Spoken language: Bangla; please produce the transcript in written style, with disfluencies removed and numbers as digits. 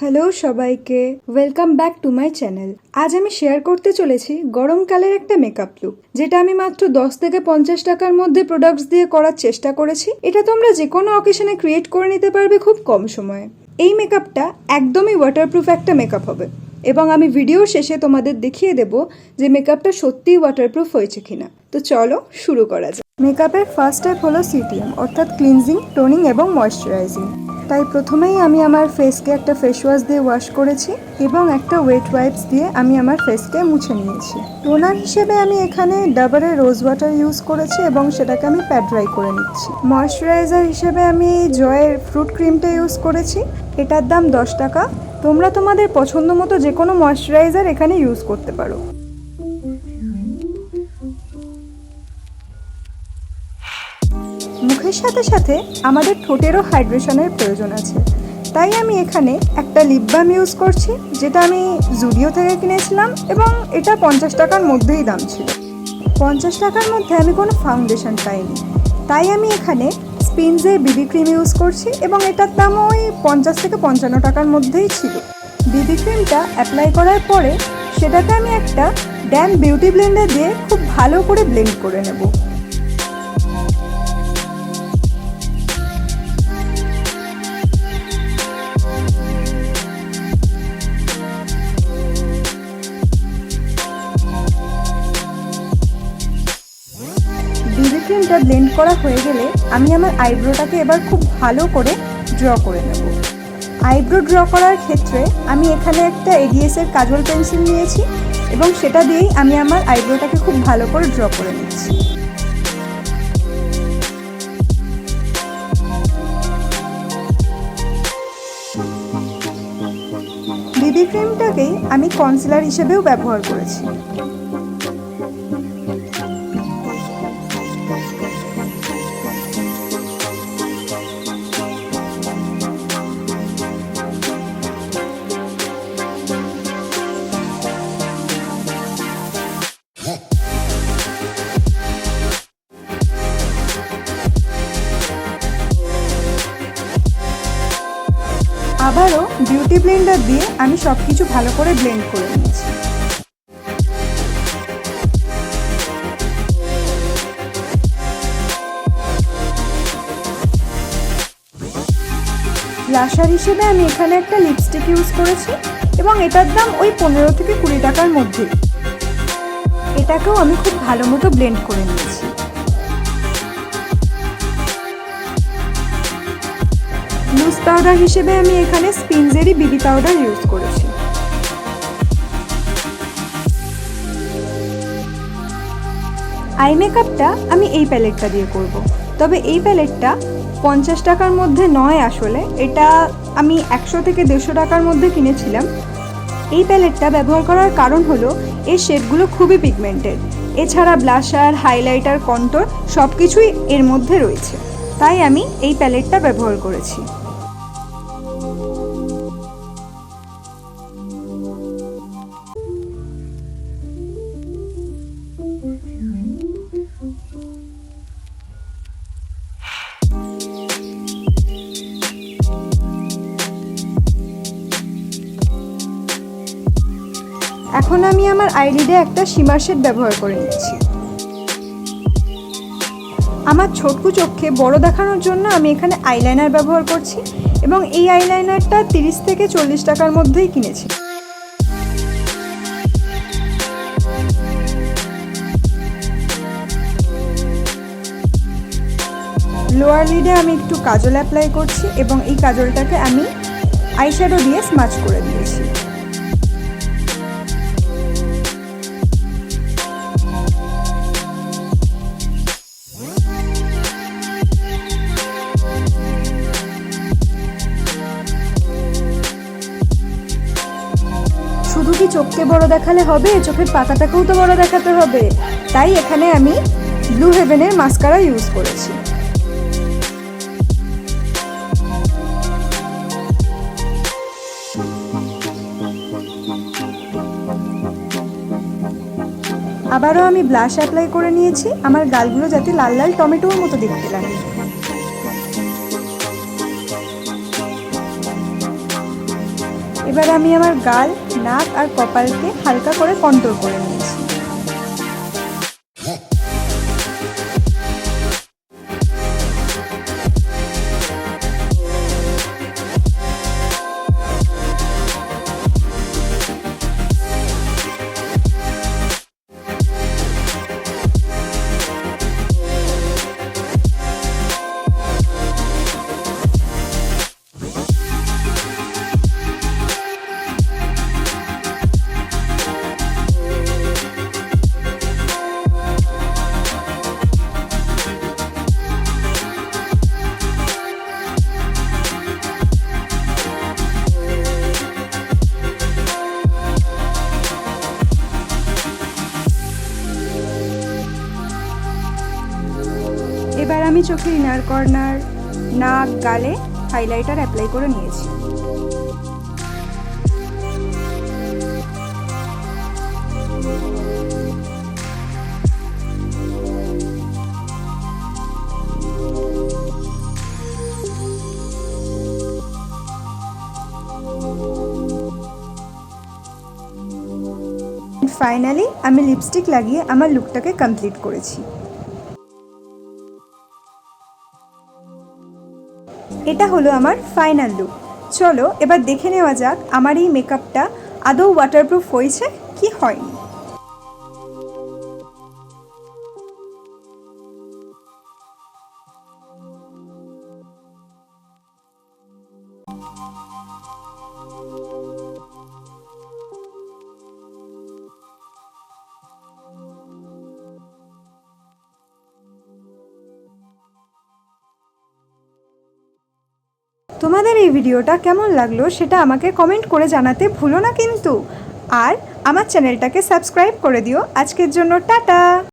হ্যালো সবাইকে, welcome back to my channel. আজ আমি শেয়ার করতে চলেছি গরমকালের একটা মেকআপ লুক, যেটা আমি মাত্র 10 থেকে 50 টাকার মধ্যে প্রোডাক্টস দিয়ে করার চেষ্টা করেছি। এটা তোমরা যে কোনো অকেশনে ক্রিয়েট করে নিতে পারবে খুব কম সময়ে। এই মেকআপটা একদমই ওয়াটারপ্রুফ একটা মেকআপ হবে এবং আমি ভিডিওর শেষে তোমাদের দেখিয়ে দেব যে মেকআপটা সত্যিই ওয়াটারপ্রুফ হয়েছে কিনা। তো চলো শুরু করা যাক। মেকআপের ফার্স্ট স্টেপ হলো সিটিএম, অর্থাৎ ক্লিনজিং, টোনিং এবং ময়শ্চারাইজিং। তাই প্রথমেই আমি আমার ফেসকে একটা ফেস ওয়াশ দিয়ে ওয়াশ করেছি এবং একটা ওয়েট ওয়াইপস দিয়ে আমি আমার ফেসকে মুছে নিয়েছি। টোনার হিসেবে আমি এখানে ডাবরের রোজ ওয়াটার ইউজ করেছি এবং সেটাকে আমি প্যাড ড্রাই করে নিচ্ছি। ময়শ্চারাইজার হিসেবে আমি জয়ের ফ্রুট ক্রিমটা ইউজ করেছি। এটার দাম 10 টাকা। তোমরা তোমাদের পছন্দ মতো যে কোনো ময়শ্চারাইজার এখানে ইউজ করতে পারো। মুখের সাথে সাথে আমাদের ঠোঁটেরও হাইড্রেশনের প্রয়োজন আছে, তাই আমি এখানে একটা লিপ বাম ইউজ করছি, যেটা আমি জুডিও থেকে কিনেছিলাম এবং এটা 50 টাকার মধ্যেই দাম ছিল। 50 টাকার মধ্যে আমি কোনো ফাউন্ডেশন পাইনি, তাই আমি এখানে স্পিনজের বিবি ক্রিম ইউজ করছি এবং এটার দাম ওই 50 থেকে 55 টাকার মধ্যেই ছিল। বিবি ক্রিমটা অ্যাপ্লাই করার পরে সেটাকে আমি একটা ড্যাম বিউটি ব্লেন্ডার দিয়ে খুব ভালো করে ব্লেন্ড করে নেব। বিবি ক্রিমটা ব্লেন্ড করা হয়ে গেলে আমি আমার আইব্রোটাকে এবার খুব ভালো করে ড্র করে নেব। আইব্রো ড্র করার ক্ষেত্রে আমি এখানে একটা এডিএসের কাজল পেন্সিল নিয়েছি এবং সেটা দিয়েই আমি আমার আইব্রোটাকে খুব ভালো করে ড্র করে নিচ্ছি। বিবি ক্রিমটাকেই আমি কনসিলার হিসেবেও ব্যবহার করেছি। আবারও বিউটি ব্লেন্ডার দিয়ে আমি সব কিছু ভালো করে ব্লেন্ড করে নিয়েছি। ব্লাশার হিসেবে আমি এখানে একটা লিপস্টিক ইউজ করেছি এবং এটার দাম ওই 15 থেকে 20 টাকার মধ্যে। এটাকেও আমি খুব ভালো মতো ব্লেন্ড করে নিয়েছি। লুজ পাউডার হিসেবে আমি এখানে স্পিনজেরই বিবি পাউডার ইউজ করেছি। আই মেকআপটা আমি এই প্যালেটটা দিয়ে করব, তবে এই প্যালেটটা 50 টাকার মধ্যে নয়, আসলে এটা আমি 100 থেকে 150 টাকার মধ্যে কিনেছিলাম। এই প্যালেটটা ব্যবহার করার কারণ হলো এর শেডগুলো খুবই পিগমেন্টেড, এছাড়া ব্লাশার, হাইলাইটার, কন্ট্যুর সব কিছুই এর মধ্যে রয়েছে, তাই আমি এই প্যালেটটা ব্যবহার করেছি। এখন আমি আমার আইলিডে একটা শিমার শেড ব্যবহার করে নিচ্ছি। আমার ছোটকু চোখে বড় দেখানোর জন্য আমি এখানে আইলাইনার ব্যবহার করছি এবং এই আইলাইনারটা 30 থেকে 40 টাকার মধ্যেই কিনেছি। লোয়ার লিডে আমি একটু কাজল অ্যাপ্লাই করছি এবং এই কাজলটাকে আমি আইশ্যাডো দিয়ে স্মাচ করে দিয়েছি। শুধু কি চোখকে বড় দেখালে হবে, চোখের পাতাটাকেও তো বড় দেখাতে হবে, তাই এখানে আমি ব্লু হেভেনের মাস্কারা ইউজ করেছি। আবারও আমি ব্লাশ অ্যাপ্লাই করে নিয়েছি আমার গালগুলো যাতে লাল লাল টমেটোর মতো দেখতে লাগে। এবার আমি আমার গাল, নাক আর কপালকে হালকা করে কন্ট্রোল করে নিয়েছি। এবার আমি চোখের ইনার কর্নার, নাক, গালে হাইলাইটার অ্যাপ্লাই করে নিয়েছি। ফাইনালি আমি লিপস্টিক লাগিয়ে আমার লুকটাকে কমপ্লিট করেছি। এটা হলো আমার ফাইনাল লুক। চলো এবার দেখে নেওয়া যাক আমার এই মেকআপটা আদৌ ওয়াটারপ্রুফ হয়েছে কি হয়নি। তোমাদের এই ভিডিওটা কেমন লাগলো সেটা আমাকে কমেন্ট করে জানাতে ভুলো না কিন্তু। আর আমার চ্যানেলটাকে সাবস্ক্রাইব করে দিও। আজকের জন্য টাটা।